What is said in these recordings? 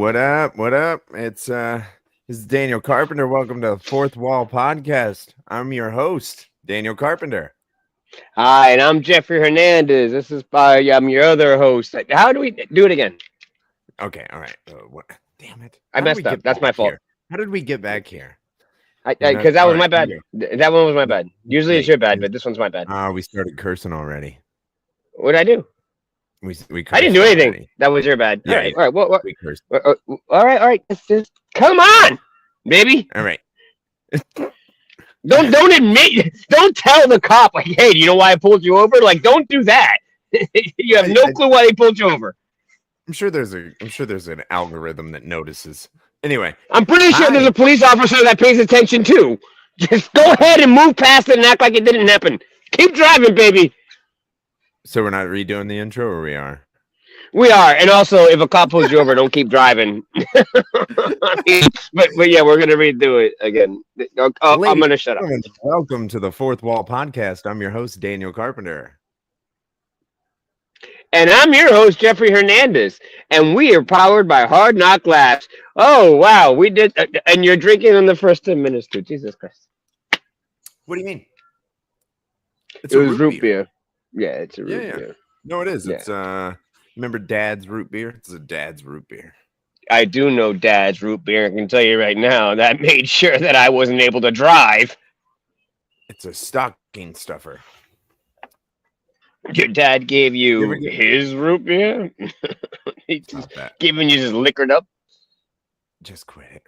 What up? What up? This is Daniel Carpenter. Welcome to the Fourth Wall Podcast. I'm your host, Daniel Carpenter. Hi, and I'm Jeffrey Hernandez. This is I'm your other host. How do we do it again? Okay, all right. What? Damn it! I messed up. That's my fault. How did we get back here? Because that was my bad. That one was my bad. Usually it's your bad, but this one's my bad. We started cursing already. What did I do? We I didn't do anything. Already. That was your bad. Yeah, all right. What? We cursed. All right. Let's just come on, baby. All right. Don't admit. Don't tell the cop like, hey, do you know why I pulled you over? Like, don't do that. You have no clue why they pulled you over. I'm sure there's an algorithm that notices. Anyway, I'm pretty sure there's a police officer that pays attention too. Just go ahead and move past it and act like it didn't happen. Keep driving, baby. So we're not redoing the intro, or we are? We are, and also, if a cop pulls you over, don't keep driving. but yeah, we're gonna redo it again. I'm gonna shut up. Welcome to the Fourth Wall Podcast. I'm your host, Daniel Carpenter. And I'm your host, Jeffrey Hernandez, and we are powered by Hard Knock Labs. Oh, wow, we did, and you're drinking in the first 10 minutes, too. Jesus Christ. What do you mean? It was root beer. Yeah, it's a root beer. No, it is. Yeah. It's, remember Dad's root beer? It's a Dad's root beer. I do know Dad's root beer. I can tell you right now, that made sure that I wasn't able to drive. It's a stocking stuffer. Your dad gave you his root beer? He's giving you just liquored up? Just quit it.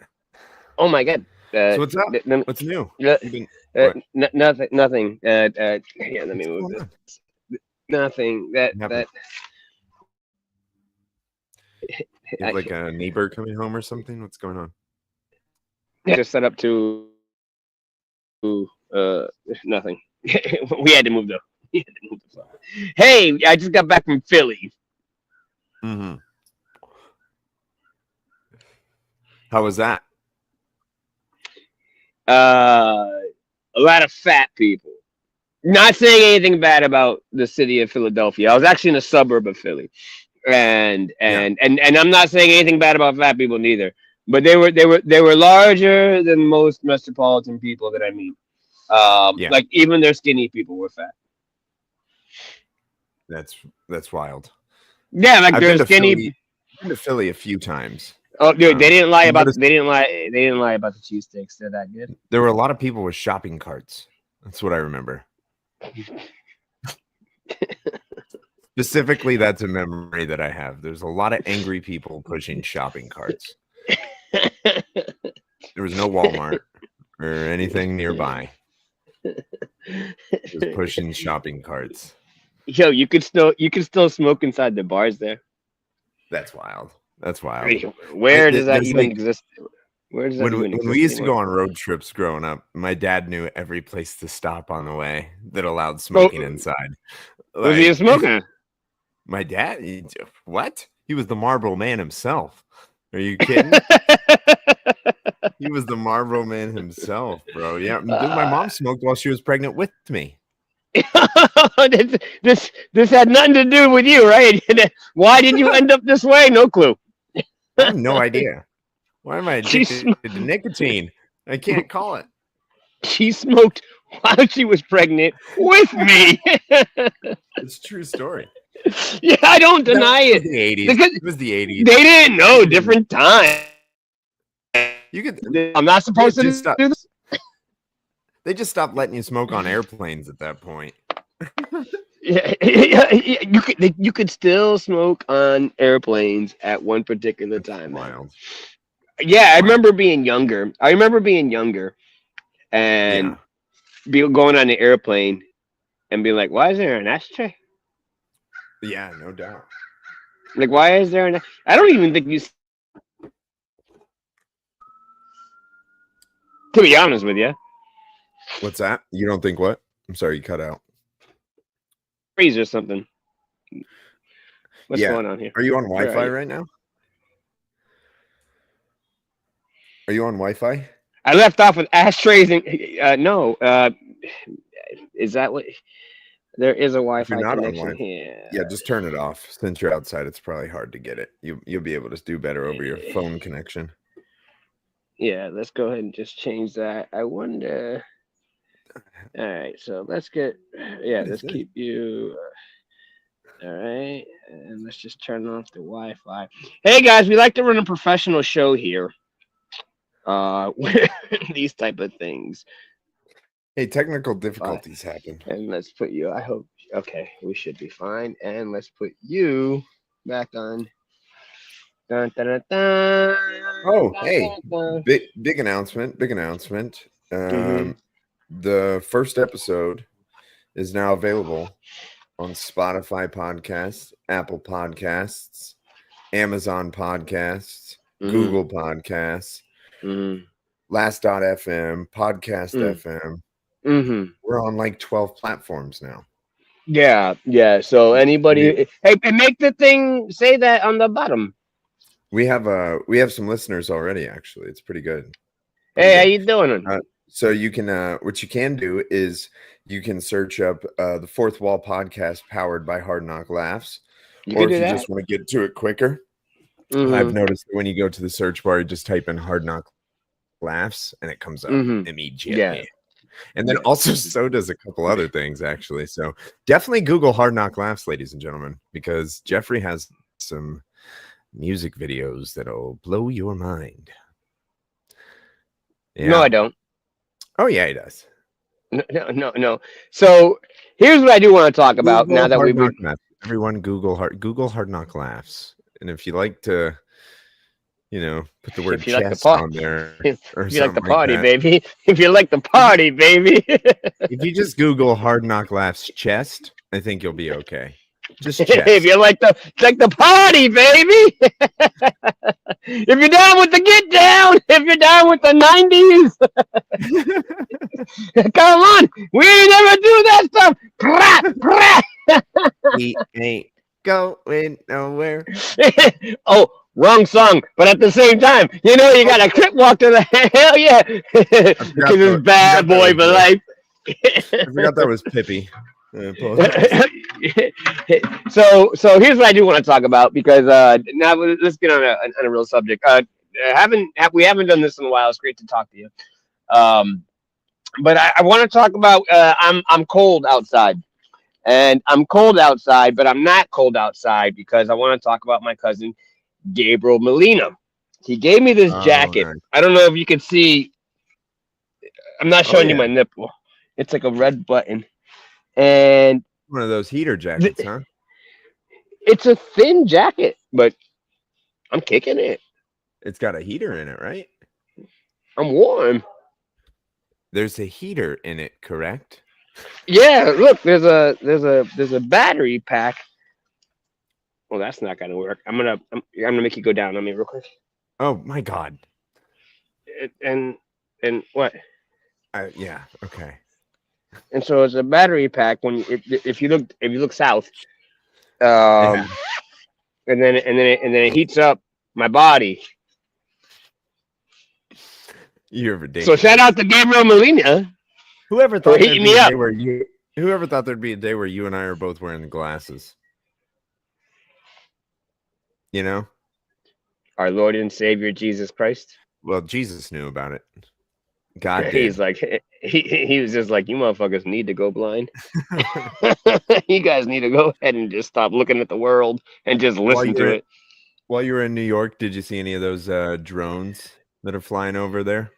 Oh my God. So what's up? What's new? Nothing. Yeah, let me move this. Nothing. That. Like a neighbor coming home or something? What's going on? Just set up to nothing. We had to move though. Hey, I just got back from Philly. Mm-hmm. How was that? A lot of fat people. Not saying anything bad about the city of Philadelphia. I was actually in a suburb of Philly, and I'm not saying anything bad about fat people neither. But they were larger than most metropolitan people that I meet. Like even their skinny people were fat. That's wild. Yeah, like they're skinny. I've been to Philly a few times. Oh, dude, they didn't lie about they didn't lie about the cheesesteaks. They're that good. There were a lot of people with shopping carts. That's what I remember. Specifically, that's a memory that I have. There's a lot of angry people pushing shopping carts. There was no Walmart or anything nearby. Just pushing shopping carts. Yo, you could still smoke inside the bars there. That's wild. That's wild. Where does that even exist? Where does that even exist? When we used to go on road trips growing up, my dad knew every place to stop on the way that allowed smoking inside. Was he a smoker? My dad? What? He was the Marlboro Man himself. Are you kidding? He was the Marlboro Man himself, bro. Yeah, my mom smoked while she was pregnant with me. This had nothing to do with you, right? Why did you end up this way? No clue. I have no idea. Why am I addicted to nicotine? I can't call it. She smoked while she was pregnant with me. It's a true story. Yeah, I don't deny it. The 80s. It was the 80s. They didn't know. Different time. You could. I'm not supposed to do this. They just stopped letting you smoke on airplanes at that point. Yeah, you could still smoke on airplanes at one particular time. Wild. Yeah, I remember being younger. And going on the airplane and being like, "Why is there an ashtray?" Yeah, no doubt. Like, why is there an? I don't even think you. To be honest with you. What's that? You don't think what? I'm sorry, you cut out. Freeze or something. What's going on here? Are you on Wi-Fi right now? Are you on Wi-Fi? I left off with ashtrays and no. Is that what? There is a If you're Wi-Fi not on connection Wi-Fi, here. yeah, just turn it off. Since you're outside, it's probably hard to get it. You'll be able to do better over your phone connection. Yeah, let's go ahead and just change that. I wonder. All right, so let's get. Yeah, let's keep you. All right, and let's just turn off the Wi-Fi. Hey guys, we like to run a professional show here. These type of things. Hey, technical difficulties happen. And let's put you. I hope. Okay, we should be fine. And let's put you back on. Dun, dun, dun, dun, Oh, dun, hey, dun, dun. big announcement. Big announcement. The first episode is now available on Spotify Podcasts, Apple Podcasts, Amazon Podcasts, Google Podcasts, Last.fm, Podcast FM. We're on like 12 platforms now. Yeah. So anybody, hey, make the thing say that on the bottom. We have some listeners already. Actually, it's pretty good. Hey, how you doing? So you can what you can do is you can search up the Fourth Wall Podcast powered by Hard Knock Laughs, or if you just want to get to it quicker. I've noticed that when you go to the search bar, you just type in Hard Knock Laughs and it comes up immediately. Yeah. And then also so does a couple other things actually. So definitely Google Hard Knock Laughs, ladies and gentlemen, because Jeffrey has some music videos that'll blow your mind. Yeah. No, I don't. Oh yeah, he does. No. So here's what I do want to talk about now that we've everyone Google Hard Knock Laughs, and if you like to, put the word chest on there, if you like the party, baby. If you like the party, baby. If you just Google Hard Knock Laughs chest, I think you'll be okay. Just chest. If you like the party, baby. If you're down with the get down, if you're down with the 90s, come on, we ain't never do that stuff. We ain't going nowhere. Oh, wrong song, but at the same time, you got a crip walk to the hell yeah, because it's bad boy for life. I forgot that was Pippi. So here's what I do want to talk about, because now let's get on a real subject. We haven't done this in a while. It's great to talk to you. But I want to talk about I'm cold outside, and I'm cold outside, but I'm not cold outside because I want to talk about my cousin Gabriel Molina. He gave me this jacket. Nice. I don't know if you can see. I'm not showing you my nipple. It's like a red button. And one of those heater jackets, huh? It's a thin jacket, but I'm kicking it. It's got a heater in it, right? I'm warm. There's a heater in it, correct? Yeah, look, there's a battery pack. Well, that's not gonna work. I'm gonna make you go down on me real quick. Oh my God. And what? Yeah. Okay. And so it's a battery pack. If you look south, and then it heats up my body. You're ridiculous. So shout out to Gabriel Molina. Whoever thought there'd be a day where you and I are both wearing glasses? Our Lord and Savior Jesus Christ. Well, Jesus knew about it. God did. He's like he was just like, you motherfuckers need to go blind. You guys need to go ahead and just stop looking at the world and just listen to it. While you were in New York, did you see any of those drones that are flying over there?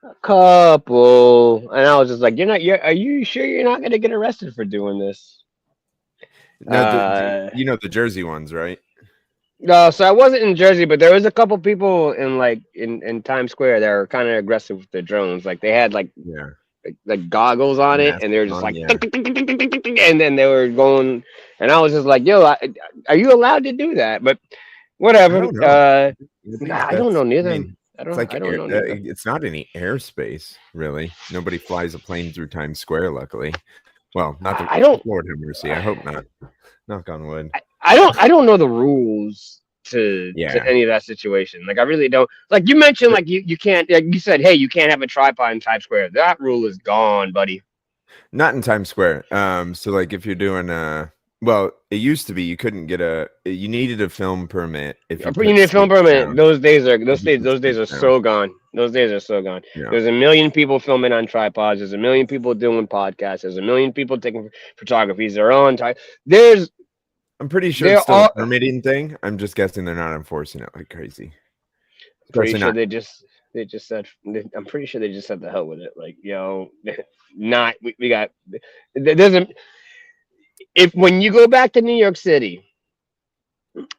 A couple, and I was just like, are you sure you're not going to get arrested for doing this? No, the Jersey ones, right? No, so I wasn't in Jersey, but there was a couple people in Times Square that were kind of aggressive with the drones. Like they had like goggles on it, and they were just like, and then they were going, and I was just like, yo, are you allowed to do that? But whatever. I don't know neither. I don't know. It's not any airspace, really. Nobody flies a plane through Times Square, luckily. Well, not the Lord have mercy. I hope not. Knock on wood. I don't know the rules to any of that situation. Like I really don't. Like you mentioned, like you can't. Like you said, hey, you can't have a tripod in Times Square. That rule is gone, buddy. Not in Times Square. So like if you're doing well, it used to be you couldn't get you needed a film permit if you You put need a film suits permit. down. If you put Those days suits are down. so gone. Those days are so gone. Yeah. There's a million people filming on tripods. There's a million people doing podcasts. There's a million people taking photographies. They're on time. I'm pretty sure it's There still a are. permitting thing. I'm just guessing they're not enforcing it like crazy. Pretty Especially sure not. they just said. I'm pretty sure they just said the hell with it. Like, not we got. There doesn't. If when you go back to New York City,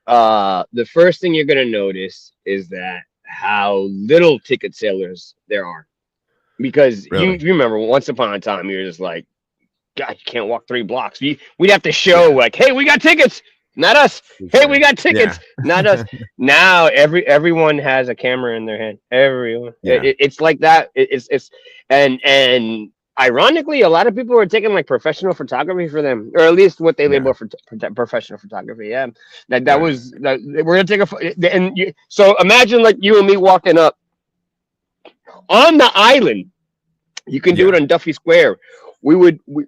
the first thing you're gonna notice is that how little ticket sellers there are. Because Really. you remember once upon a time you're just like, God, you can't walk 3 blocks. We'd have to show Yeah. like, hey, we got tickets, not us. For Hey, sure. we got Yeah. tickets, not us. Now everyone has a camera in their hand. Everyone. Yeah. It's like that. It's and ironically, a lot of people are taking like professional photography for them, or at least what they Yeah. label for professional photography. Yeah, that Right. was that. We're gonna take so imagine like you and me walking up on the island. You can do it Yeah. on Duffy Square.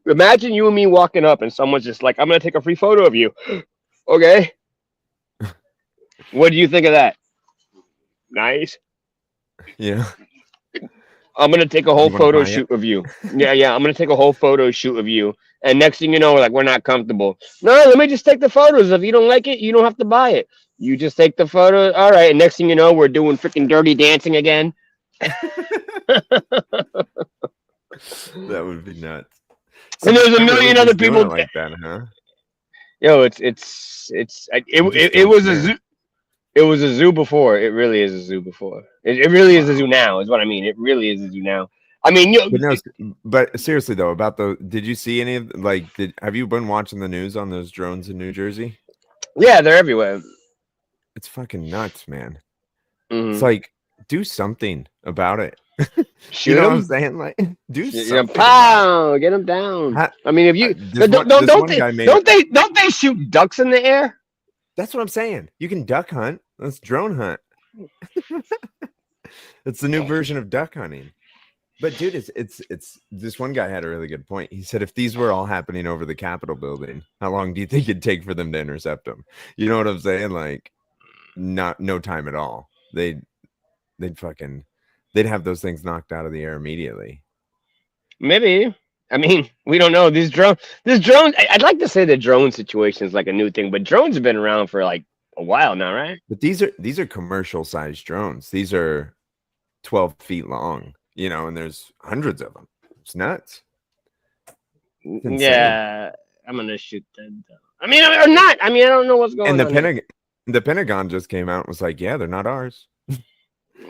Imagine you and me walking up, and someone's just like, "I'm gonna take a free photo of you." Okay, what do you think of that? Nice. Yeah. I'm gonna take a whole You want to photo buy it? shoot of you. Yeah. I'm gonna take a whole photo shoot of you. And next thing you know, we're not comfortable. No, let me just take the photos. If you don't like it, you don't have to buy it. You just take the photo. All right. And next thing you know, we're doing freaking Dirty Dancing again. That would be nuts. And there's a They're million really other just doing people. it like that, huh? Yo, it Just was don't a care. zoo. It was a zoo before. It really is a zoo before. It really is a zoo now. Is what I mean. It really is a zoo now. I mean, But no, but seriously though, about did you see any of have you been watching the news on those drones in New Jersey? yeah, they're everywhere. It's fucking nuts, man. It's Hmm. like do something about it. Shoot You know what I'm them. saying? Like do Yeah, something about pow! Get them down. it. I mean, if you This one guy made it. don't they shoot ducks in the air? That's what I'm saying. You can duck hunt. Let's drone hunt. It's the new version of duck hunting. But dude, it's this one guy had a really good point. He said if these were all happening over the Capitol building, how long do you think it'd take for them to intercept them? You know what I'm saying? Like, no time at all. They'd have those things knocked out of the air immediately. Maybe. I mean, we don't know. This drone. I'd like to say the drone situation is like a new thing, but drones have been around for like a while now, right? But these are commercial sized drones. These are 12 feet long, and there's hundreds of them. It's nuts. It's insane. Yeah, I'm gonna shoot them. I mean, or not. I mean, I don't know what's going And on. the Pentagon just came out and was like, yeah, they're not ours.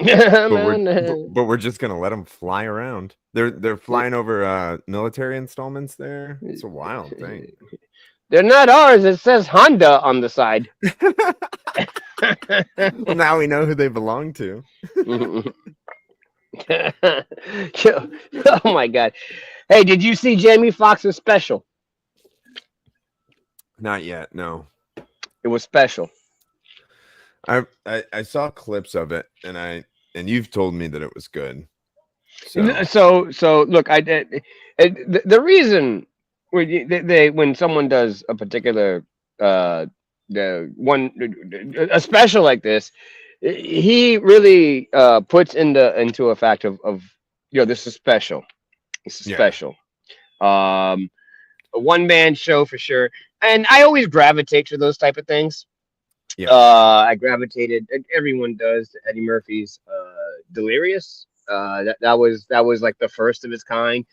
Man, But we're just gonna let them fly around. They're flying over military installments there. It's a wild thing. they're not ours. It says Honda on the side. Well, now we know who they belong to. Oh my god! Hey, did you see Jamie Foxx's special? Not yet. No, It was special. I saw clips of it, and you've told me that it was good. So look, the reason when someone does a particular a special like this, he really puts into a fact of this is special. This is Yeah. special. A one man show for sure, and I always gravitate to those type of things. Yeah. I gravitated. Everyone does to Eddie Murphy's Delirious. That was like the first of its kind.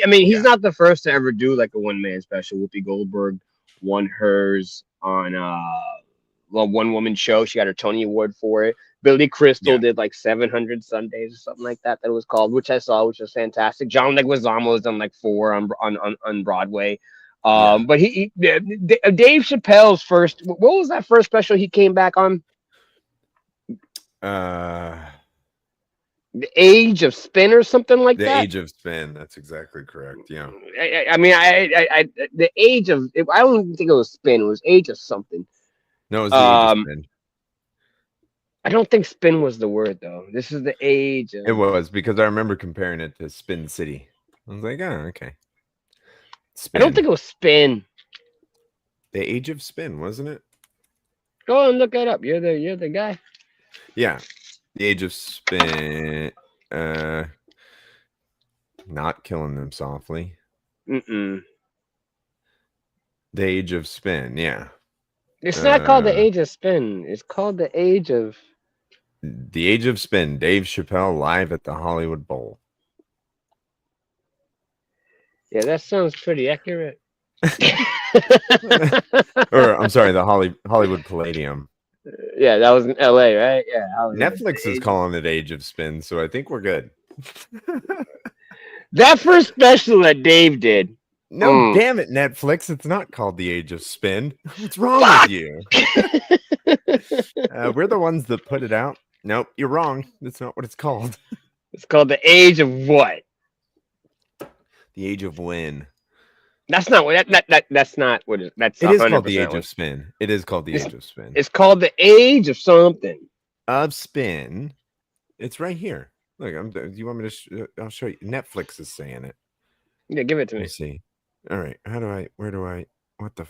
I mean, he's not the first to ever do like a one man special. Whoopi Goldberg won hers on one woman show. She got her Tony Award for it. Billy Crystal did like 700 Sundays or something like that. That it was called, which I saw, which was fantastic. John Leguizamo has done like 4 on Broadway. But Dave Chappelle's first. What was that first special he came back on? The Age of Spin or something like that. The Age of Spin. That's exactly correct. Yeah. I mean, the Age of. I don't even think it was Spin. It was Age of something. No, it was the Age of Spin. I don't think Spin was the word though. This is the Age. It was because I remember comparing it to Spin City. I was like, oh, okay. Spin. I don't think it was Spin. The Age of Spin, wasn't it? Go and look it up. You're the guy. Yeah. The Age of Spin. Not Killing Them Softly. Mm-mm. The Age of Spin, yeah. It's not called the Age of Spin. It's called the Age of. The Age of Spin. Dave Chappelle live at the Hollywood Bowl. Yeah, that sounds pretty accurate. Or I'm sorry, the Hollywood Palladium. Yeah, that was in LA, right? Yeah. Netflix is calling it Age of Spin, so I think we're good. That first special that Dave did. No, damn it, Netflix. It's not called The Age of Spin. What's wrong with you? We're the ones that put it out. Nope, you're wrong. That's not what it's called. It's called the Age of what? The Age of When. That's not what that's not what it, that's It is called The 100% Age of Spin. It is called The Age of Spin. It's called the Age of something. Of Spin. It's right here. Look, do you want me to? I'll show you. Netflix is saying it. Yeah, give it to Let me. me see. All right. Where do I? What the?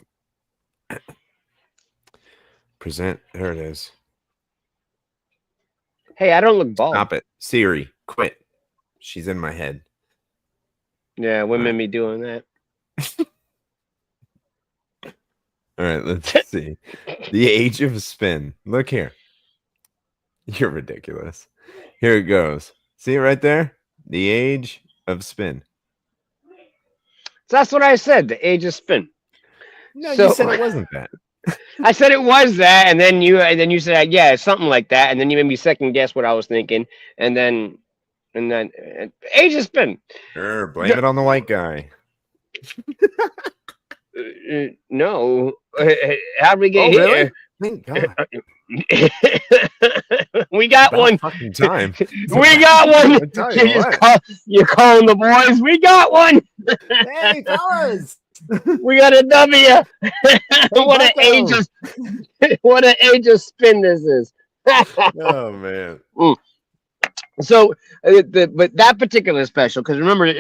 Present. There it is. Hey, I don't look bald. Stop it, Siri. Quit. She's in my head. Yeah, women be doing that. All right, let's see. The Age of Spin. Look here. You're ridiculous. Here it goes. See it right there? The Age of Spin. So that's what I said. The Age of Spin. No, So- you said it wasn't that. I said it was that, and then you said yeah, it's something like that, and then you made me second guess what I was thinking, and then Age of Spin. Blame it on the white guy. No, how'd we get Oh, here? really? Thank God. We got About one. fucking time. We got one. I tell you what. You're calling the boys. We got one. Hey, fellas. We got a W. What an age of what an age of spin this is. Oh man. So, but that particular special, because remember,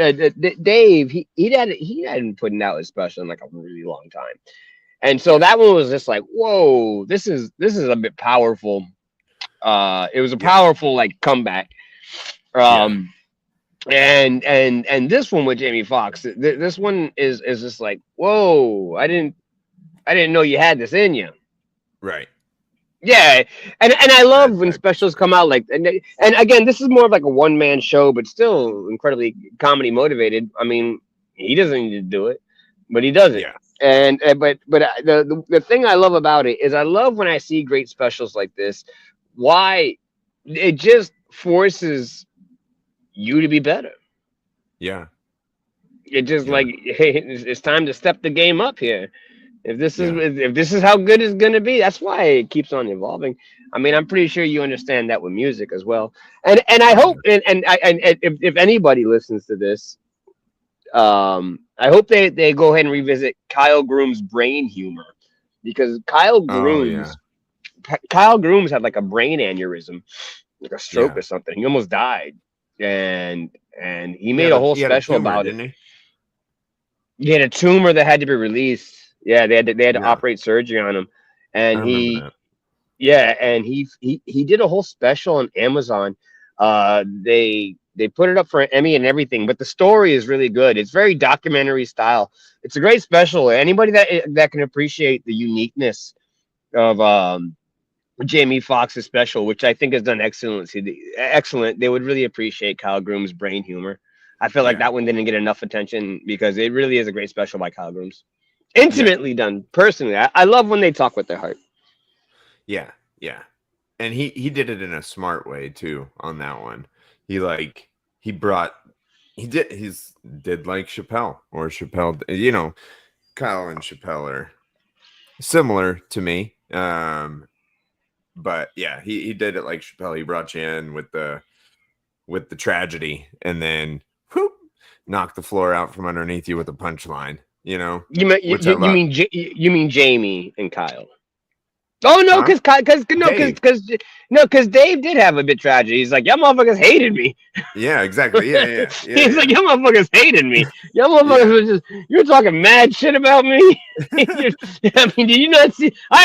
Dave, he hadn't put out his special in like a really long time, and so that one was just like, whoa, this is a bit powerful. It was a powerful like comeback. And this one with Jamie Foxx, this one is just like, whoa, I didn't know you had this in you. Right. Yeah, and I love when specials come out like, and again, this is more of like a one-man show, but still incredibly comedy motivated. I mean, he doesn't need to do it, but he does it. Yeah. And but the thing I love about it is I love when I see great specials like this. Why? It just forces you to be better. Yeah. It just like, hey, it's time to step the game up here. If this is how good it's gonna be, that's why it keeps on evolving. I mean, I'm pretty sure you understand that with music as well. And I hope and if anybody listens to this, I hope they go ahead and revisit Kyle Groom's brain humor, because Kyle Grooms had like a brain aneurysm, like a stroke or something. He almost died, and he made a whole special about it. He had a tumor that had to be released. Yeah, they had to operate surgery on him, and he did a whole special on Amazon. They put it up for an Emmy and everything, but the story is really good. It's very documentary style. It's a great special. Anybody that can appreciate the uniqueness of Jamie Foxx's special, which I think has done excellent, they would really appreciate Kyle Groom's brain humor. I feel like that one didn't get enough attention because it really is a great special by Kyle Grooms. Intimately done. Personally, I love when they talk with their heart. Yeah, and he did it in a smart way too on that one. He did like Chappelle, or Chappelle, Kyle and Chappelle are similar to me. But yeah, he did it like Chappelle. He brought you in with the tragedy, and then knocked the floor out from underneath you with a punchline. You mean Jamie and Kyle? Oh no, Huh? Dave. because Dave did have a bit tragedy. He's like, y'all motherfuckers hated me. Yeah, exactly. He's like, Yeah. y'all motherfuckers hated me. Y'all motherfuckers Yeah. was just you're talking mad shit about me. I mean, did you not see? I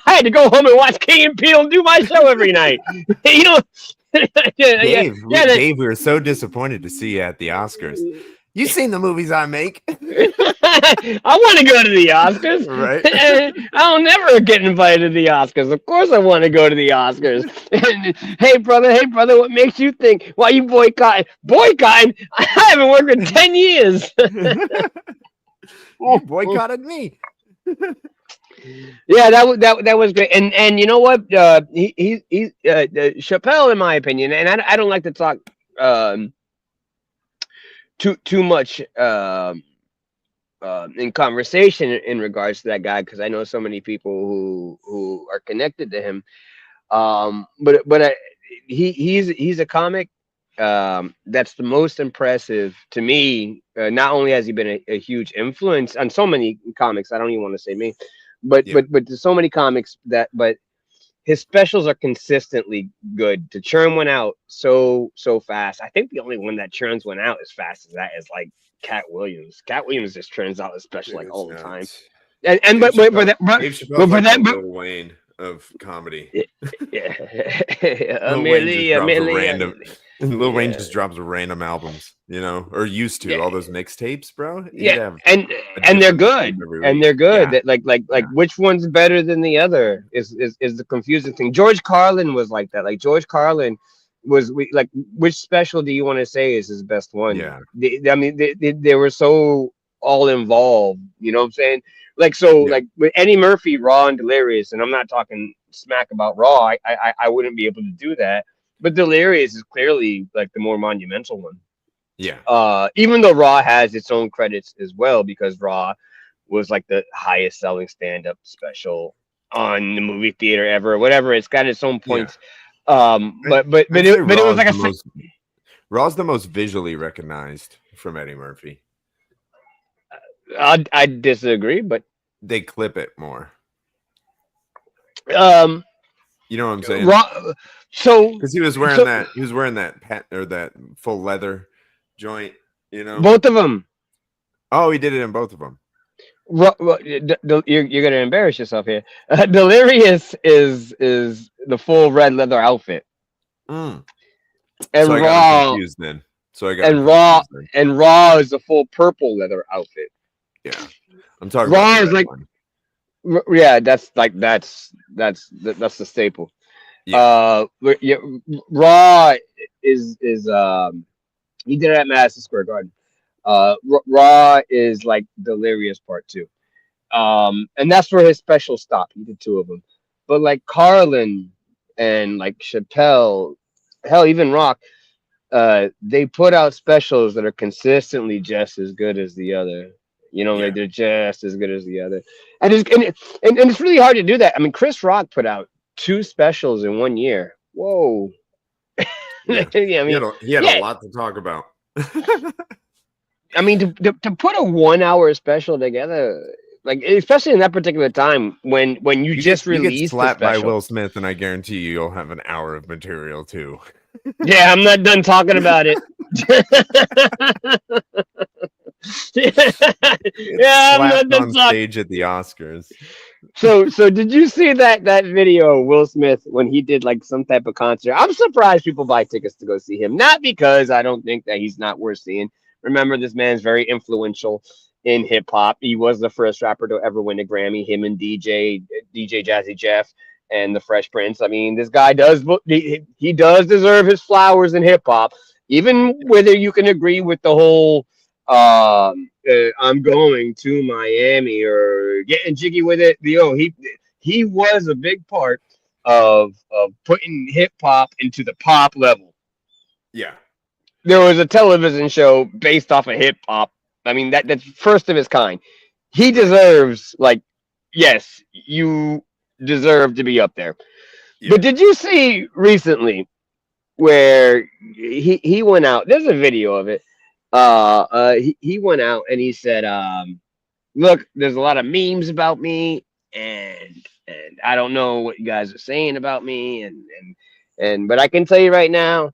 had to go home and watch Key and Peele do my show every night. You know, yeah, yeah. Dave, we were so disappointed to see you at the Oscars. You seen the movies I make, I want to go to the Oscars. right? I'll never get invited to the Oscars. Of course, I want to go to the Oscars. And, hey, brother, what makes you think? Why you boycotting? Boycotting? I haven't worked in 10 years. You boycotted me. Yeah, that was great. And you know what? Chappelle, in my opinion, and I don't like to talk too much in conversation in regards to that guy because I know so many people who are connected to him. He's a comic that's the most impressive to me. Not only has he been a huge influence on so many comics, I don't even want to say me, but Yeah. but there's so many comics but his specials are consistently good. To churn one out so fast, I think the only one that churns one out as fast as that is like Cat Williams. Cat Williams just churns out a special like all the time. And Dave Chappelle's like the but Lil Wayne of comedy. yeah, Lil Wayne just drops random albums, or used to all those mixtapes, bro. Yeah, and they're good, Yeah. That like which one's better than the other is the confusing thing. George Carlin was like that. Like George Carlin was like, which special do you want to say is his best one? Yeah. They were so all involved. You know what I'm saying? Like like with Eddie Murphy, Raw and Delirious, and I'm not talking smack about Raw. I wouldn't be able to do that. But Delirious is clearly like the more monumental one. Yeah. Even though Raw has its own credits as well, because Raw was like the highest selling stand-up special on the movie theater ever, whatever. It's got its own points. But it was like Raw's the most visually recognized from Eddie Murphy. I disagree, but they clip it more. You know what I'm saying? So because he was wearing that full leather joint, both of them. Oh, he did it in both of them. You're gonna embarrass yourself here. Delirious is the full red leather outfit, and so Raw confused then. And Raw is the full purple leather outfit. Yeah, I'm talking. Raw is like, yeah, that's the staple. Yeah. Raw is he did it at Madison Square Garden. Raw is like Delirious Part 2. And that's where his special stopped. He did 2 of them. But like Carlin and like Chappelle, hell, even Rock, they put out specials that are consistently just as good as the other. Like they're just as good as the other. And it's really hard to do that. I mean, Chris Rock put out 2 specials in 1 year. Whoa. Yeah. He had a lot to talk about. I mean, to put a 1 hour special together, like especially in that particular time when you just released, you get slapped by Will Smith, and I guarantee you'll have an hour of material too. Yeah, I'm not done talking about it. I'm not done on stage at the Oscars. So did you see that video of Will Smith when he did like some type of concert? I'm surprised people buy tickets to go see him. Not because I don't think that he's not worth seeing. Remember, this man's very influential in hip hop. He was the first rapper to ever win a Grammy. Him and DJ Jazzy Jeff and the Fresh Prince. I mean, this guy does deserve his flowers in hip hop, even whether you can agree with the whole I'm going to Miami or getting jiggy with it. He was a big part of putting hip hop into the pop level. Yeah. There was a television show based off of hip hop. I mean, that's first of its kind. He deserves, like, yes, you deserve to be up there. Yeah. But did you see recently where he went out? There's a video of it. He went out and he said, look, there's a lot of memes about me, and and I don't know what you guys are saying about me, and but I can tell you right now,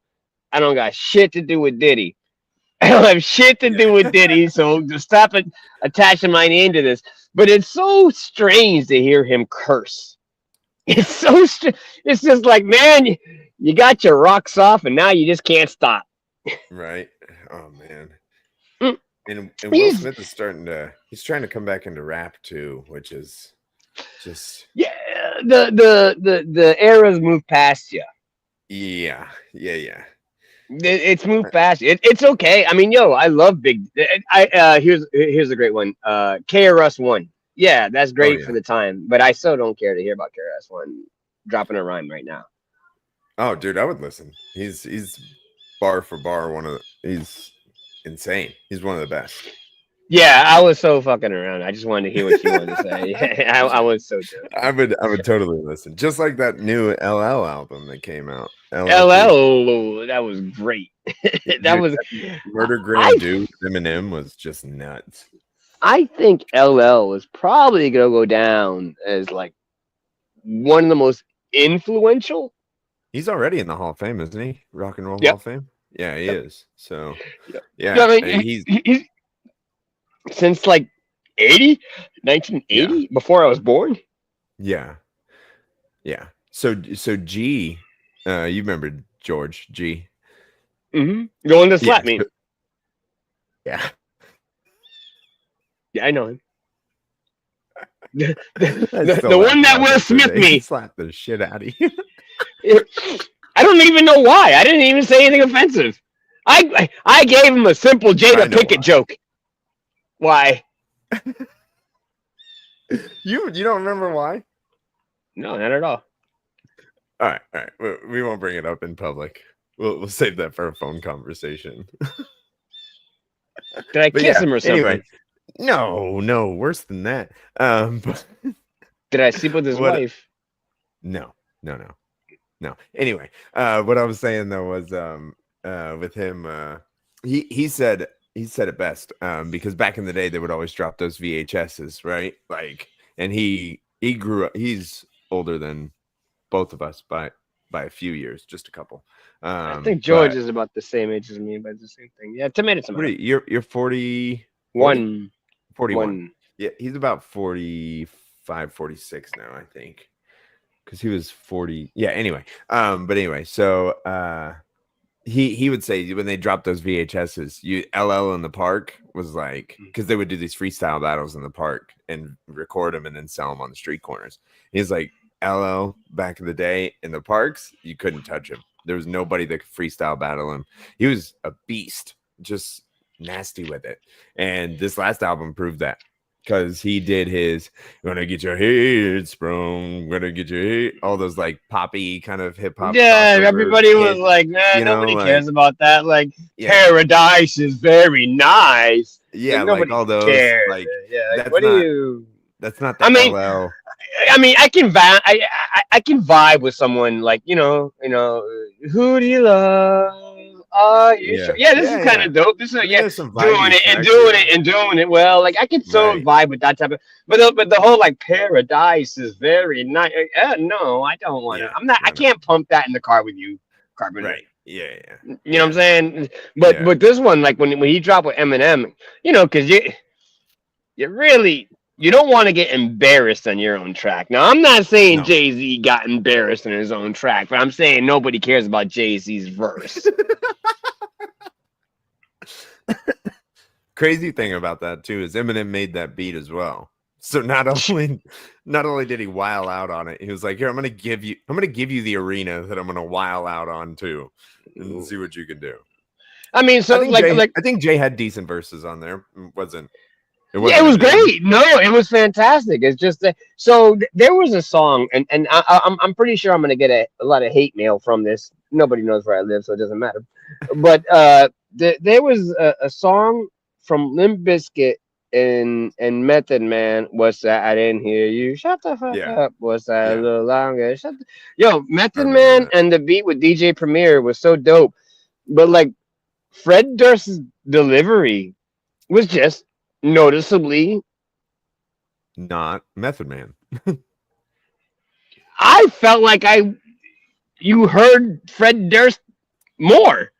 I don't got shit to do with Diddy. I don't have shit to do with Diddy, so just stop it attaching my name to this. But it's so strange to hear him curse. It's so it's just like, man, you got your rocks off, and now you just can't stop. Right. Oh man. Mm. And Will Smith is he's trying to come back into rap too, which is just Yeah, the era's moved past you. yeah. It's moved past you. It's okay. I mean, yo, I love Big. Here's a great one. KRS-One. Yeah, that's Oh great yeah. for the time, but I still don't care to hear about KRS-One dropping a rhyme right now. Oh dude, I would listen. He's bar for bar he's insane. He's one of the best. Yeah, I was so fucking around. I just wanted to hear what you wanted to say. I was so joking. I would totally listen. Just like that new LL album that came out. LL, that was great. That was Murder Green Dude Eminem was just nuts. I think LL is probably gonna go down as like one of the most influential. He's already in the Hall of Fame, isn't he? Rock and Roll Yep. Hall of Fame. Yeah, he is. So Yeah, yeah, I mean, he's since like 1980, before I was born. Yeah. So G, you remember George G? Mm-hmm. Going to slap me. Yeah. Yeah, I know him. The one that Will Smith me. Slapped the shit out of you. I don't even know why. I didn't even say anything offensive. I gave him a simple Jada Pinkett joke. Why? You don't remember why? No, not at all. All right. We won't bring it up in public. We'll save that for a phone conversation. Did I kiss him or something? Anyway, no, worse than that. But did I sleep with his wife? No. Anyway, what I was saying though was with him, he said it best, because back in the day they would always drop those VHSs, right? Like, and he grew up. He's older than both of us by a few years, just a couple. I think George is about the same age as me, but the same thing. Yeah, tomato. You're 41. Yeah, he's about 45, 46 now, I think. Because he was 40. Yeah, anyway. But anyway, so he would say when they dropped those VHSs, LL in the park was like, because they would do these freestyle battles in the park and record them and then sell them on the street corners. He's like, LL back in the day in the parks, you couldn't touch him. There was nobody that could freestyle battle him. He was a beast, just nasty with it. And this last album proved that, because he did his "Gonna Get Your Head Sprung," "Gonna Get Your Head," all those like poppy kind of hip hop. Yeah, everybody was like, "Man, nobody cares about that." Like, paradise is very nice. Yeah, like all those. Cares. Like, that's what do you? That's not the LL. I mean, I can vibe with someone like, you know, who do you love? Sure? Yeah, this is kind of dope. This is doing it well. Like, I can so vibe with that type of, but the whole like paradise is very nice. No, I don't want to. I can't pump that in the car with you, Carpenter. Right. Yeah. You know what I'm saying? But this one, like when he dropped with Eminem, you know, because you really. You don't want to get embarrassed on your own track. Now, I'm not saying Jay-Z got embarrassed on his own track, but I'm saying nobody cares about Jay-Z's verse. Crazy thing about that too is Eminem made that beat as well. So not only did he wild out on it, he was like, "Here, I'm gonna give you the arena that I'm gonna wild out on too, and see what you can do." I mean, so I think Jay had decent verses on there. It was great. No, it was fantastic. It's just that. So there was a song, and I'm pretty sure I'm gonna get a lot of hate mail from this. Nobody knows where I live, so it doesn't matter. But there was a song from Limp Bizkit and Method Man. What's that? I didn't hear you. Shut the fuck up. What's that? A little longer. Method Man and the beat with DJ Premier was so dope. But like Fred Durst's delivery was just noticeably not Method Man. I felt like you heard Fred Durst more.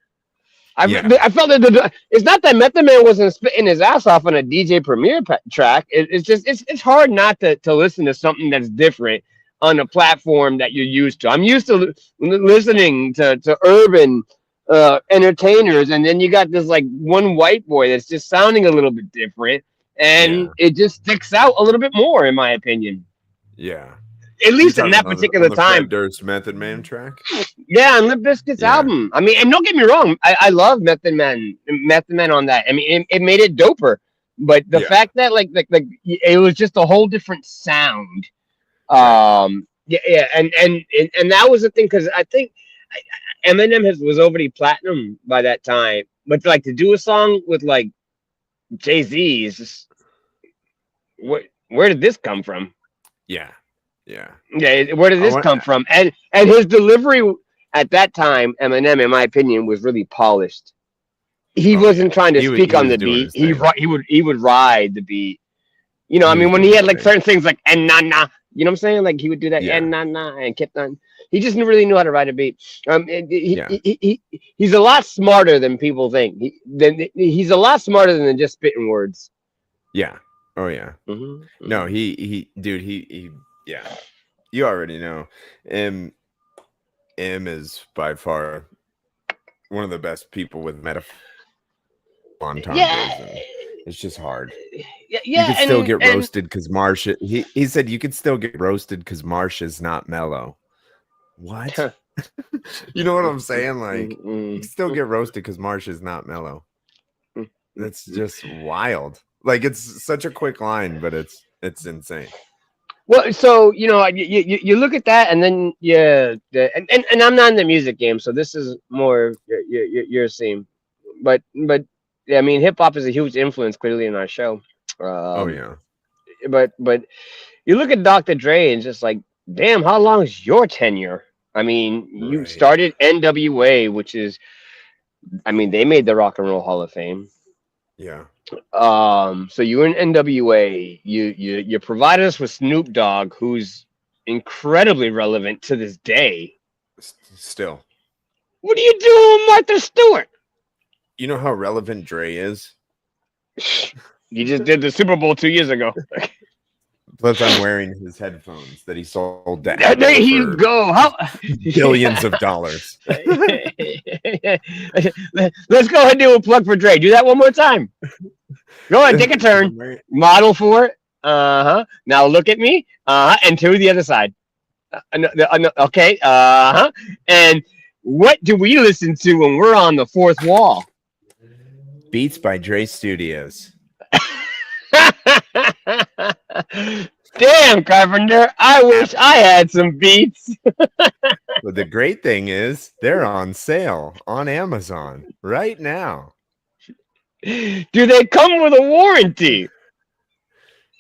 Yeah. I felt that it's not that Method Man wasn't spitting his ass off on a DJ Premier track. It's just it's hard not to listen to something that's different on a platform that you're used to. I'm used to listening to urban entertainers, and then you got this like one white boy that's just sounding a little bit different, and Yeah. it just sticks out a little bit more, in my opinion. Yeah. At You least in talking that on particular the Fred time. Durst Method Man track? Yeah, on Limp Bizkit's Yeah. album. I mean, and don't get me wrong, I love Method Man on that. I mean, it made it doper. But the Yeah. fact that like it was just a whole different sound. Right. Yeah, and that was the thing because I think Eminem was already platinum by that time. But like to do a song with like Jay-Z is just where did this come from? Yeah. Yeah. Yeah, where did I this want, come from? And his delivery at that time, Eminem, in my opinion, was really polished. He oh, wasn't trying to he speak on was the doing beat. his thing. He would ride the beat. You know, I He was mean, when doing he his had like thing. certain things like and na na, you know what I'm saying? Like he would do that Yeah. and na na and kept on. He just really knew how to ride a beat. Yeah. He's a lot smarter than people think. He's a lot smarter than just spitting words. Yeah. Oh yeah. Mm-hmm. No, dude, he yeah. You already know. M is by far one of the best people with metaphor entendres. Yeah. It's just hard. Yeah, You could still get roasted because Marsh. He said you could still get roasted because Marsh is not mellow. What? You know what I'm saying? Like you can still get roasted because Marsh is not mellow. That's just wild. Like it's such a quick line, but it's insane. Well, so you know, you look at that, and then and I'm not in the music game, so this is more your scene. But yeah, I mean, hip hop is a huge influence clearly in our show. Oh yeah. But you look at Dr. Dre and just like, damn, how long is your tenure? I mean, you Right. started NWA, which is, I mean, they made the Rock and Roll Hall of Fame. Yeah. So you were in NWA. You provided us with Snoop Dogg, who's incredibly relevant to this day. Still. What are you doing with Martha Stewart? You know how relevant Dre is? You just did the Super Bowl 2 years ago. Plus, I'm wearing his headphones that he sold. There you go. How billions of dollars. Let's go ahead and do a plug for Dre. Do that one more time. Go ahead, take a turn. Model for it. Now look at me. And to the other side. Okay. And what do we listen to when we're on the fourth wall? Beats by Dre Studios. Damn, Carpenter. I wish I had some beats. But the great thing is they're on sale on Amazon right now. Do they come with a warranty?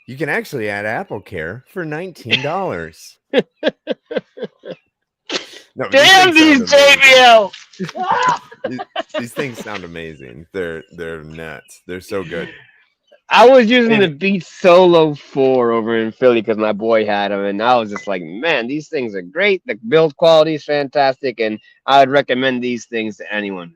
You can actually add Apple Care for $19. No, damn these JBL. These things sound amazing. They're nuts. They're so good. I was using the Beats Solo 4 over in Philly because my boy had them, and I was just like, man, these things are great. The build quality is fantastic, and I would recommend these things to anyone.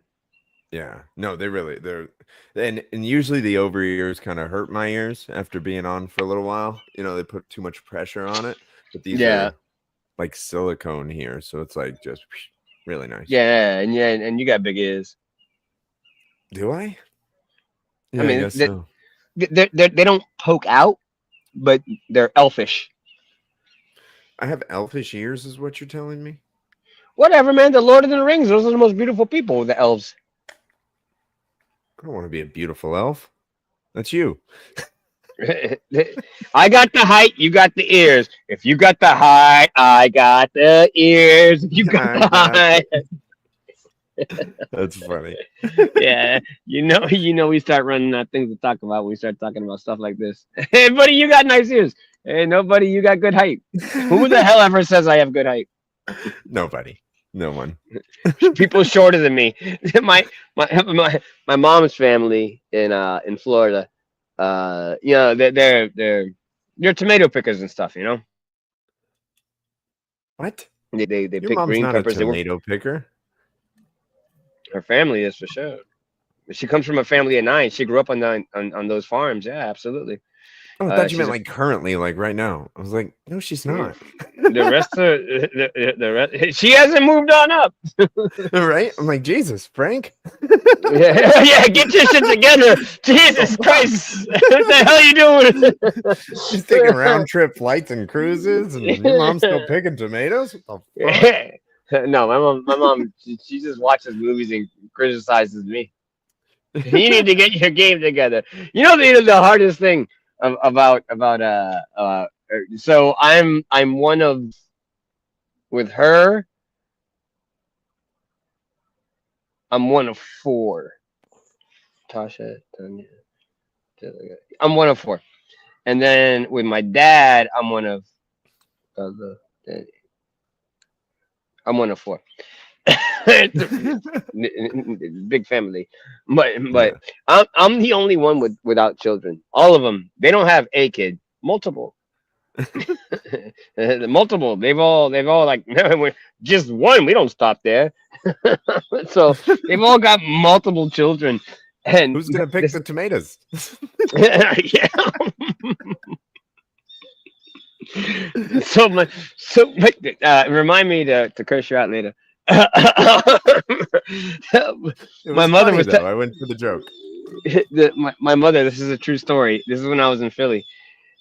Yeah, no, they're and usually the over ears kind of hurt my ears after being on for a little while. You know, they put too much pressure on it. But these are like silicone here, so it's like just really nice. Yeah, and you got big ears. Do I? Yeah, I mean, I guess so. They don't poke out, but they're elfish. I have elfish ears, is what you're telling me? Whatever, man. The Lord of the Rings, those are the most beautiful people, the elves. I don't want to be a beautiful elf. That's you. I got the height, you got the ears. If you got the height, I got the ears. If you got the height. That's funny. Yeah, you know, we start running out things to talk about. We start talking about stuff like this. Hey, buddy, you got nice ears. Hey, nobody, you got good height. Who the hell ever says I have good height? Nobody. No one. People shorter than me. My mom's family in Florida. You know, they're tomato pickers and stuff. You know. What? They Your pick mom's green not a peppers. tomato picker. Her family is for sure. She comes from a family of 9. She grew up on those farms. Yeah, absolutely. Oh, I thought you She's meant like currently, like right now. I was like, no, she's not. the rest of the rest. She hasn't moved on up. Right? I'm like, Jesus, Frank. Yeah, yeah, get your shit together. Jesus Christ. What the hell are you doing? She's taking round trip flights and cruises, and your mom's still picking tomatoes? What the fuck? No, my mom, she just watches movies and criticizes me. You need to get your game together. You know the hardest thing about so I'm one of with her. I'm one of 4. Tasha, Tanya, I'm one of 4, and then with my dad, I'm one of I'm one of 4. Big family, but I'm the only one without children. All of them, they don't have a kid, multiple. Multiple. They've all like just one. We don't stop there. So they've all got multiple children. And Who's gonna pick the tomatoes? Yeah. Remind me to curse you out later. My mother was. I went for the joke. My mother. This is a true story. This is when I was in Philly,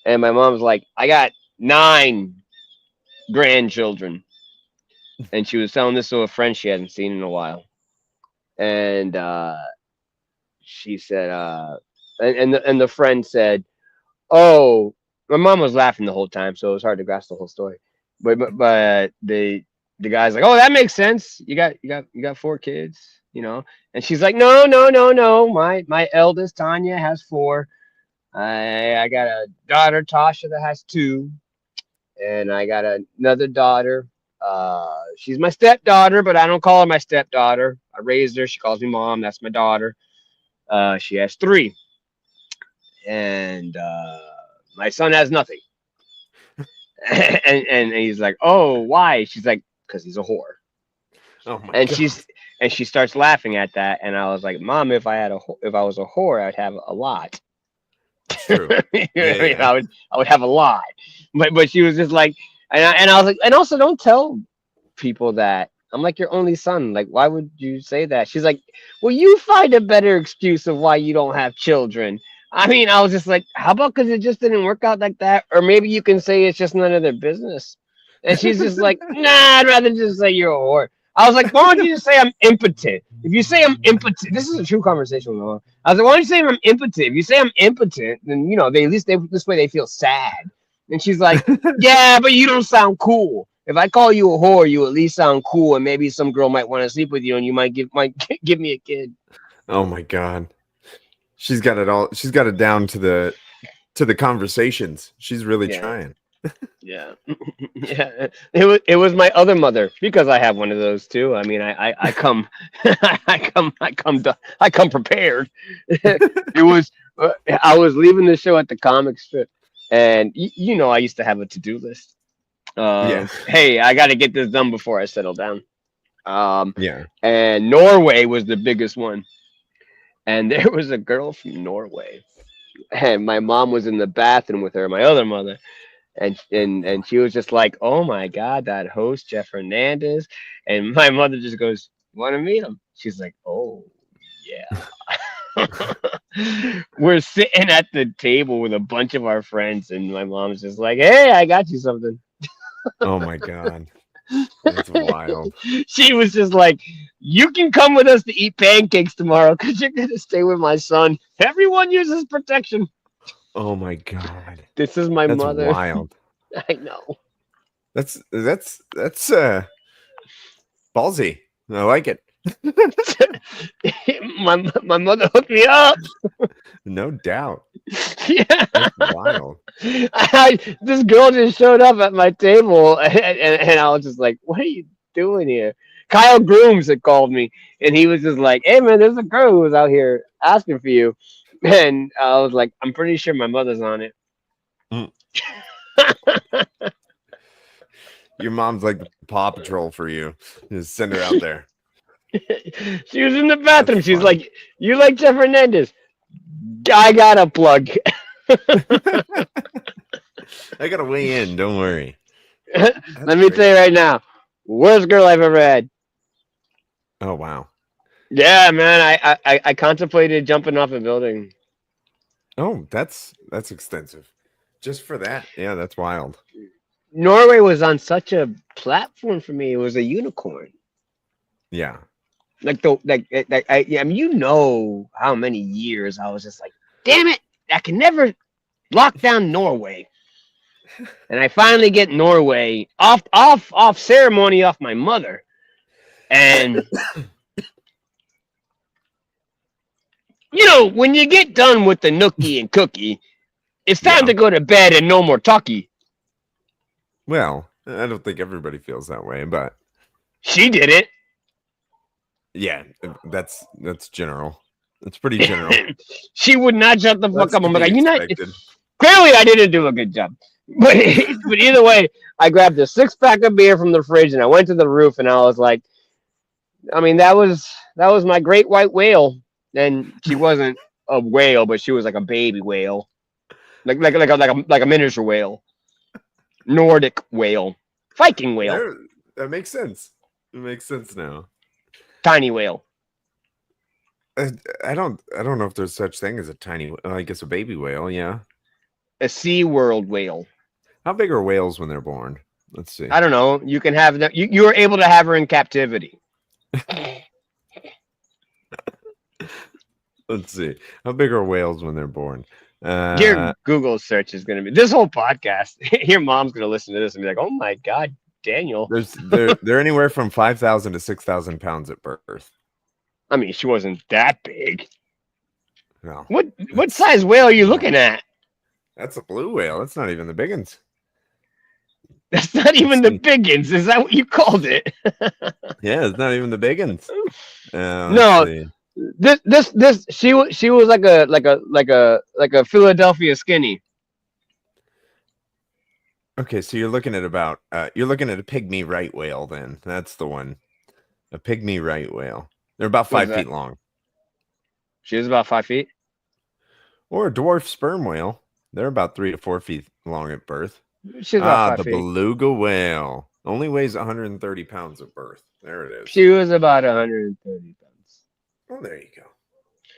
and my mom's like, "I got 9 grandchildren," and she was telling this to a friend she hadn't seen in a while, and she said, and the friend said, "Oh." My mom was laughing the whole time, so it was hard to grasp the whole story. But the guy's like, "Oh, that makes sense. You got 4 kids, you know." And she's like, "No, no, no, no. My eldest Tanya has 4. I got a daughter Tasha that has 2, and I got another daughter. She's my stepdaughter, but I don't call her my stepdaughter. I raised her. She calls me mom. That's my daughter. She has 3, and my son has nothing." and he's like, "Oh, why?" She's like, "Because he's a whore." Oh my And God. she starts laughing at that, and I was like, "Mom, if I was a whore, I'd have a lot." That's true. I would have a lot. But she was just like, and I was like, and also don't tell people that. I'm like your only son. Like, why would you say that? She's like, "Well, you find a better excuse of why you don't have children." I mean, I was just like, how about because it just didn't work out like that? Or maybe you can say it's just none of their business. And she's just like, "Nah, I'd rather just say you're a whore." I was like, "Why don't you just say I'm impotent? If you say I'm impotent," this is a true conversation with my mom. I was like, "Why don't you say I'm impotent? If you say I'm impotent, then they at least this way they feel sad." And she's like, "Yeah, but you don't sound cool. If I call you a whore, you at least sound cool, and maybe some girl might want to sleep with you, and you might give me a kid." Oh my God. She's got it all. She's got it down to the conversations. She's really trying. Yeah. Yeah. It was my other mother, because I have one of those too. I mean, I come I come prepared. It was I was leaving the show at the comic strip, and I used to have a to-do list. Hey, I got to get this done before I settle down. Yeah. And Norway was the biggest one. And there was a girl from Norway, and my mom was in the bathroom with her, my other mother, and she was just like, "Oh my God, that host Jeff Hernandez," and my mother just goes, "Want to meet him?" She's like, "Oh yeah." We're sitting at the table with a bunch of our friends, and my mom's just like, "Hey, I got you something." Oh my God. That's wild. She was just like, "You can come with us to eat pancakes tomorrow because you're going to stay with my son. Everyone uses protection." Oh my God. This is my That's mother. wild. I know. That's ballsy. I like it. my mother hooked me up. No doubt. Yeah. That's wild. This girl just showed up at my table, and I was just like, "What are you doing here?" Kyle Grooms had called me, and he was just like, "Hey man, there's a girl who was out here asking for you," and I was like, "I'm pretty sure my mother's on it." Mm. Your mom's like the Paw Patrol for you. Just send her out there. She was in the bathroom. That's She's fun. like, "You like Jeff Hernandez? I got a plug." I gotta weigh in. Don't worry. That's Let me great. tell you right now, worst girl I've ever had. Oh wow. Yeah, man. I contemplated jumping off a building. Oh, that's extensive. Just for that. Yeah, that's wild. Norway was on such a platform for me. It was a unicorn. Yeah. I mean, you know how many years I was just like, damn it, I can never lock down Norway. And I finally get Norway off ceremony off my mother. And you know, when you get done with the nookie and cookie, it's time Yeah. to go to bed and no more talkie. Well, I don't think everybody feels that way, but She did it. yeah, that's general. That's pretty general. She would not shut the fuck That's up. to I'm be like, you know, expected. clearly I didn't do a good job. But either way, I grabbed a 6-pack of beer from the fridge and I went to the roof and I was like, I mean, that was my great white whale. And she wasn't a whale, but she was like a baby whale, like a miniature whale, Nordic whale, Viking whale, That makes sense. It makes sense now. tiny whale. I don't know if there's such thing as a tiny. I guess a baby whale. Yeah. A Sea World whale. How big are whales when they're born? Let's see. I don't know. You can have them. You were able to have her in captivity. Let's see. How big are whales when they're born? Your Google search is going to be this whole podcast. Your mom's going to listen to this and be like, "Oh my god, Daniel." They're anywhere from 5,000 to 6,000 pounds at birth. I mean, she wasn't that big. No. What size whale are you looking at? That's a blue whale. That's not even the big ones. That's not even the biggins. Is that what you called it? Yeah, it's not even the big ones. No, see. this she was like a Philadelphia skinny. Okay, so you're looking at a pygmy right whale then. That's the one. A pygmy right whale. They're about 5 feet long. She was about 5 feet. Or a dwarf sperm whale. They're about 3 to 4 feet long at birth. She's about 5 the feet. beluga whale only weighs 130 pounds at birth. There it is. She was about 130 pounds. Oh, there you go.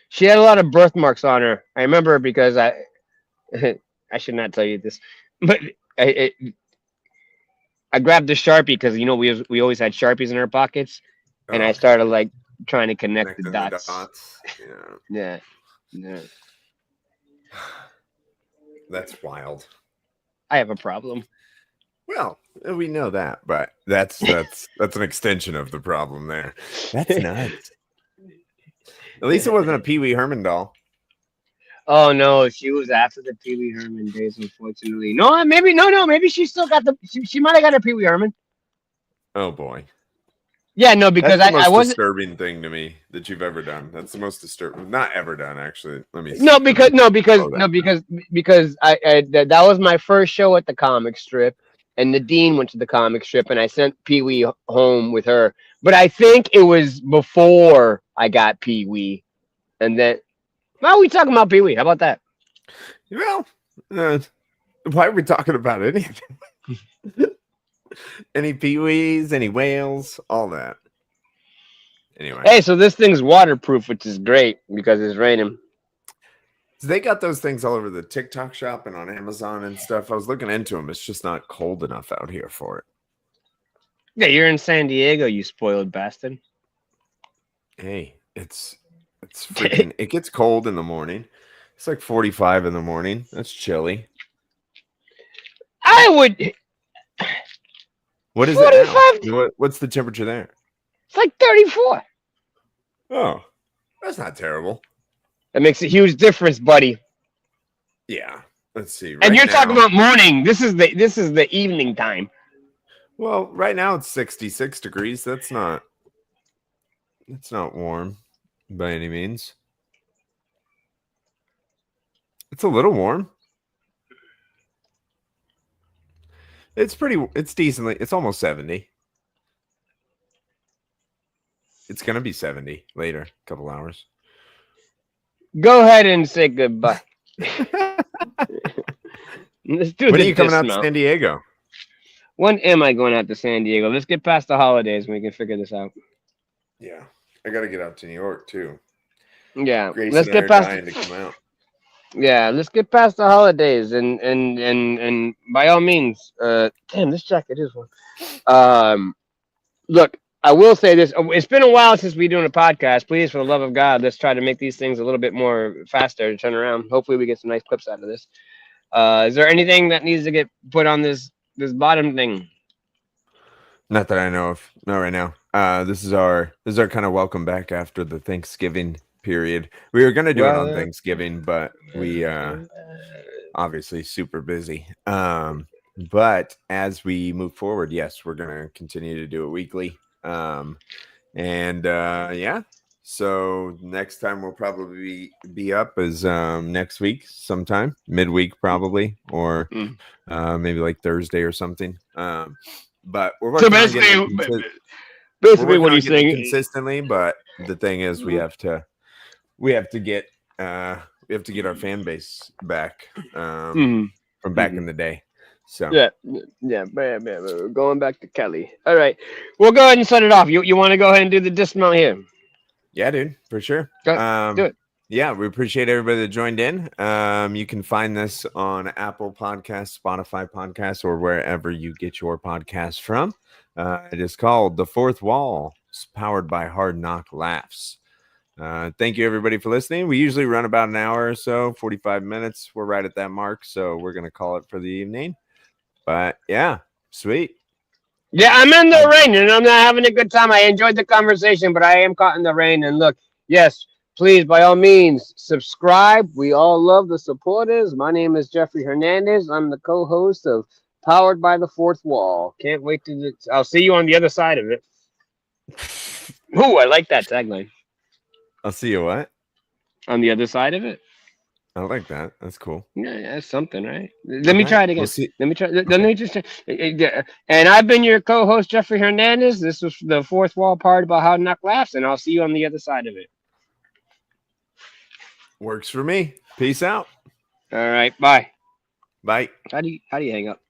She had a lot of birthmarks on her. I remember because I should not tell you this, but I grabbed the Sharpie because you know we always had Sharpies in our pockets, and I started like trying to connect the dots. Yeah. That's wild. I have a problem. Well, we know that, but that's an extension of the problem there. That's nuts. At least it wasn't a Pee Wee Herman doll. Oh no, she was after the Pee Wee Herman days, unfortunately. No, maybe she still got she might have got her Pee Wee Herman. Oh boy. Yeah, no, because that's the most I wasn't disturbing thing to me that you've ever done. That's the most disturbing, not ever done actually. Because that was my first show at the comic strip, and the dean went to the comic strip, and I sent Pee Wee home with her. But I think it was before I got Pee Wee, and then why are we talking about Pee Wee? How about that? Well, why are we talking about anything? Any Pee-wees, any whales, all that. Anyway. Hey, so this thing's waterproof, which is great because it's raining. So they got those things all over the TikTok shop and on Amazon and stuff. I was looking into them. It's just not cold enough out here for it. Yeah, you're in San Diego, you spoiled bastard. Hey, it's freaking. It gets cold in the morning. It's like 45 in the morning. That's chilly. I would. What is it now? What's the temperature there? It's like 34. Oh, that's not terrible. That makes a huge difference, buddy. Yeah. Let's see. And you're talking about morning. This is the evening time. Well, right now it's 66 degrees. That's not warm by any means. It's a little warm. It's decently. It's almost 70. It's gonna be 70 later, a couple hours. Go ahead and say goodbye. Let's do When the are you coming out to dismount. San Diego? When am I going out to San Diego? Let's get past the holidays and we can figure this out. Yeah, I got to get out to New York too. Yeah, Grace let's and I get are past. dying to come out. Yeah, let's get past the holidays and by all means, damn, this jacket is one. Look, I will say this: it's been a while since we've been doing a podcast. Please, for the love of God, let's try to make these things a little bit more faster to turn around. Hopefully, we get some nice clips out of this. Is there anything that needs to get put on this bottom thing? Not that I know of. Not right now. This is our kind of welcome back after the Thanksgiving period. We were gonna do it on Thanksgiving, but we obviously super busy. But as we move forward, yes, we're gonna continue to do it weekly. Yeah. So next time we'll probably be up is next week sometime, midweek probably, or maybe like Thursday or something. But we're working on getting basically what he's saying consistently. But the thing is, we have to get our fan base back from back in the day. So yeah. We're going back to Kelly. All right, we'll go ahead and set it off. You want to go ahead and do the dismount here? Yeah, dude, for sure. Do it. Yeah, we appreciate everybody that joined in. You can find this on Apple Podcasts, Spotify Podcasts, or wherever you get your podcasts from. It is called The Fourth Wall. It's powered by Hard Knock Laughs. Thank you, everybody, for listening. We usually run about an hour or so, 45 minutes. We're right at that mark, so we're going to call it for the evening. But, yeah, sweet. Yeah, I'm in the rain, and I'm not having a good time. I enjoyed the conversation, but I am caught in the rain. And look, yes, please, by all means, subscribe. We all love the supporters. My name is Jeffrey Hernandez. I'm the co-host of Powered by the Fourth Wall. Can't wait to. I'll see you on the other side of it. Ooh, I like that tagline. I'll see you what? On the other side of it. I like that. That's cool. Yeah, that's something, right? Let me try it again. We'll Let me try. Let me just. And I've been your co-host, Jeffrey Hernandez. This was the Fourth Wall part about Hard Knock Laughs, and I'll see you on the other side of it. Works for me. Peace out. All right. Bye. Bye. How do you hang up?